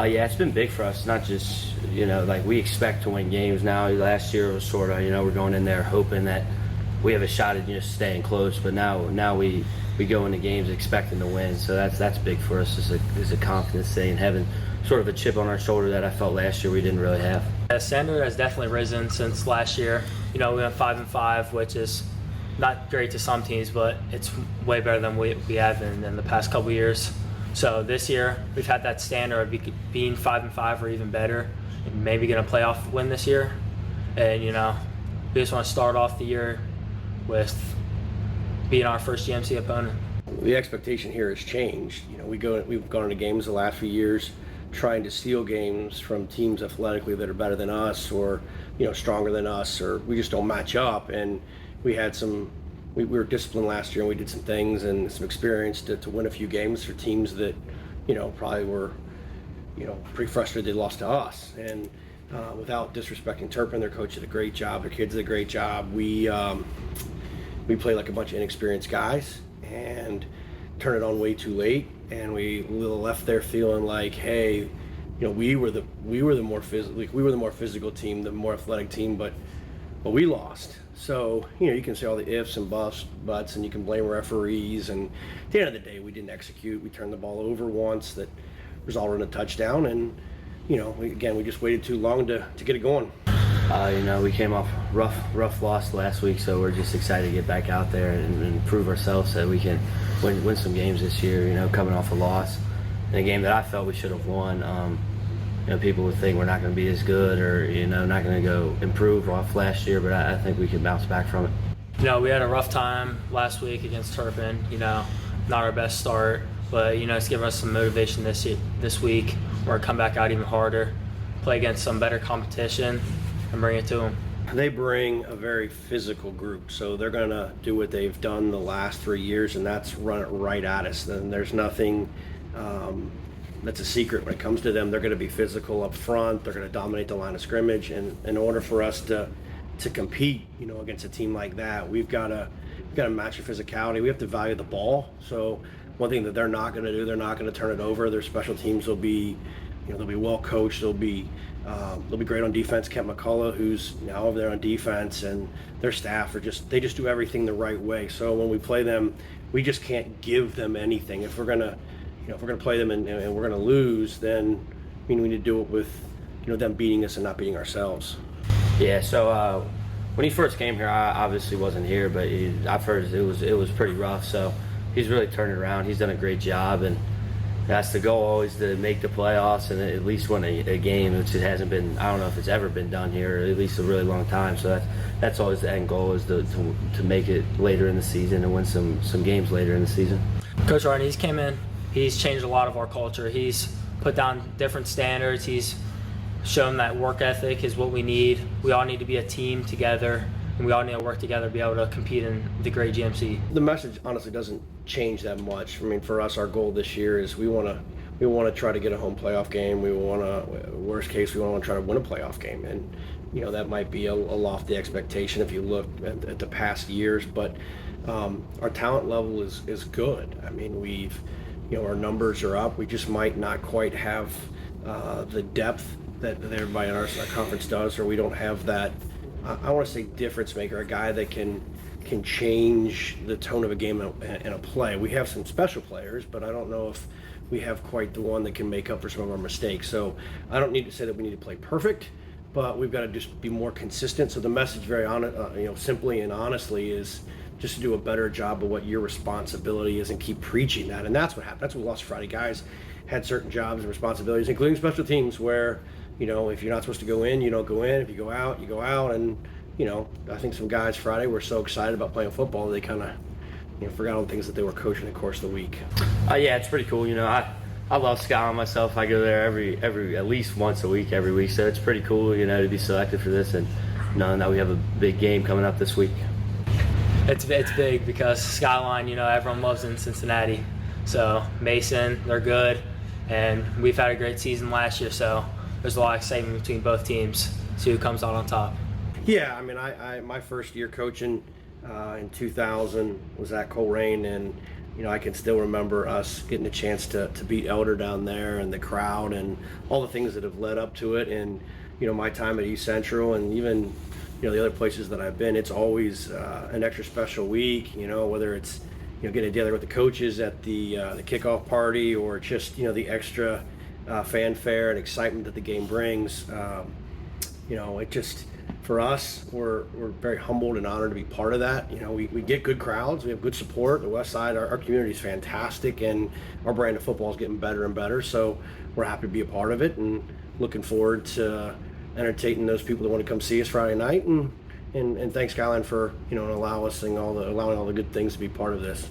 Yeah, it's been big for us. Not just, like we expect to win games now. Last year it was sort of, we're going in there hoping that we have a shot at just staying close. But now we go into games expecting to win. So that's big for us. Is a confidence thing and having sort of a chip on our shoulder that I felt last year we didn't really have. The standard has definitely risen since last year. We went 5-5, which is not great to some teams, but it's way better than we have in the past couple years. So this year we've had that standard of being 5-5 or even better, and maybe get a playoff win this year. And we just want to start off the year with being our first GMC opponent. The expectation here has changed. We've gone into games the last few years trying to steal games from teams athletically that are better than us, or stronger than us, or we just don't match up. And we had we were disciplined last year, and we did some things and some experience to win a few games for teams that probably were pretty frustrated they lost to us. And without disrespecting Turpin, their coach did a great job, their kids did a great job. We played like a bunch of inexperienced guys and turned it on way too late, and we left there feeling like, hey, we were the more physical team, the more athletic team, but we lost. So you can say all the ifs and buts, and you can blame referees. And at the end of the day, we didn't execute. We turned the ball over once that resulted in a touchdown, and we just waited too long to get it going. We came off rough loss last week, so we're just excited to get back out there and prove ourselves that we can win some games this year. Coming off a loss in a game that I felt we should have won. People would think we're not going to be as good, or not going to go improve off last year, but I think we can bounce back from it. We had a rough time last week against Turpin. Not our best start, but it's given us some motivation this week. We're gonna come back out even harder, play against some better competition, and bring it to them. They bring a very physical group, so they're going to do what they've done the last 3 years, and that's run it right at us. Then there's nothing that's a secret when it comes to them. They're going to be physical up front. They're going to dominate the line of scrimmage, and in order for us to compete, against a team like that, we've got to match your physicality. We have to value the ball. So one thing that they're not going to do, they're not going to turn it over. Their special teams will be, they'll be well coached. They'll be great on defense. Kent McCullough, who's now over there on defense, and their staff they just do everything the right way. So when we play them, we just can't give them anything. If we're gonna play them and we're gonna lose, then we need to do it with them beating us and not beating ourselves. Yeah. So when he first came here, I obviously wasn't here, but I've heard it was pretty rough. So he's really turned it around. He's done a great job, and that's the goal, always to make the playoffs and at least win a game, which it hasn't been. I don't know if it's ever been done here, or at least a really long time. So that's always the end goal, is to make it later in the season and win some games later in the season. Coach Arden, he's came in. He's changed a lot of our culture. He's put down different standards. He's shown that work ethic is what we need. We all need to be a team together, and we all need to work together to be able to compete in the great GMC. The message honestly doesn't change that much. For us, our goal this year is we want to try to get a home playoff game. We want to, worst case, we want to try to win a playoff game, and that might be a lofty expectation if you look at the past years. But our talent level is good. Our numbers are up. We just might not quite have the depth that everybody in our conference does, or we don't have that. I want to say difference maker, a guy that can change the tone of a game in a play. We have some special players, but I don't know if we have quite the one that can make up for some of our mistakes. So I don't need to say that we need to play perfect, but we've got to just be more consistent. So the message, very simply and honestly, is just to do a better job of what your responsibility is and keep preaching that. And that's what happened. That's what we lost Friday. Guys had certain jobs and responsibilities, including special teams, where if you're not supposed to go in, you don't go in. If you go out, you go out. And I think some guys Friday were so excited about playing football, they kind of forgot on things that they were coaching the course of the week. Yeah, it's pretty cool. I love Skyline myself. I go there every at least once a week, every week. So it's pretty cool, to be selected for this, and knowing that we have a big game coming up this week. It's big because Skyline, everyone loves in Cincinnati. So Mason, they're good, and we've had a great season last year. So there's a lot of excitement between both teams. See who comes out on top. Yeah, my first year coaching in 2000 was at Coleraine, and I can still remember us getting a chance to beat Elder down there, and the crowd and all the things that have led up to it. And my time at East Central, and even the other places that I've been, it's always an extra special week. Whether it's getting together with the coaches at the kickoff party, or just the extra fanfare and excitement that the game brings. It just, for us, we're very humbled and honored to be part of that. We get good crowds, we have good support. The West Side, our community is fantastic, and our brand of football is getting better and better. So we're happy to be a part of it, and looking forward to entertaining those people that want to come see us Friday night. And thanks, Skyline, for allowing all the good things to be part of this.